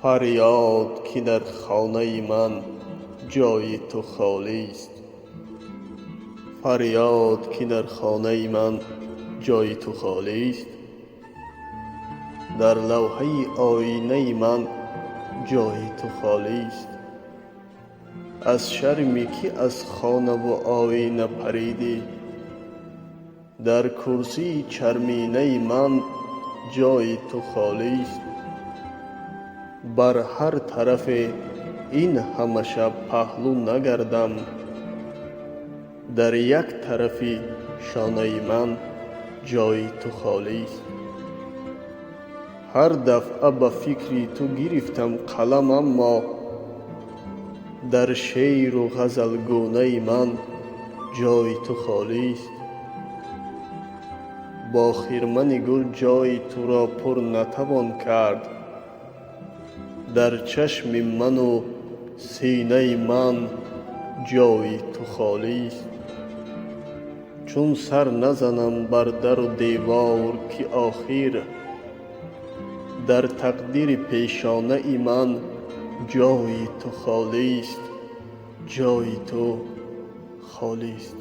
فریاد که در خانه من جای تو خالی است. فریاد که در خانه من جای تو خالی است. در لوحه آینه من جای تو خالی است. از شرمی که از خانه و آینه پریدی، در کرسی چرمینه من جای تو خالی است. بر هر طرف این همه شب پهلو نگردم، در یک طرف شانه من جای تو خالی است. هر دفعه به فکری تو گرفتم قلم، اما در شعر و غزلگونه من جای تو خالی است. با خرمن گل جای تو را پر نتوان کرد، در چشم من و سینه من جای تو خالی است. چون سر نزنم بر در و دیوار که آخر در تقدیر پیشانه من جای تو خالی است. جای تو خالی است.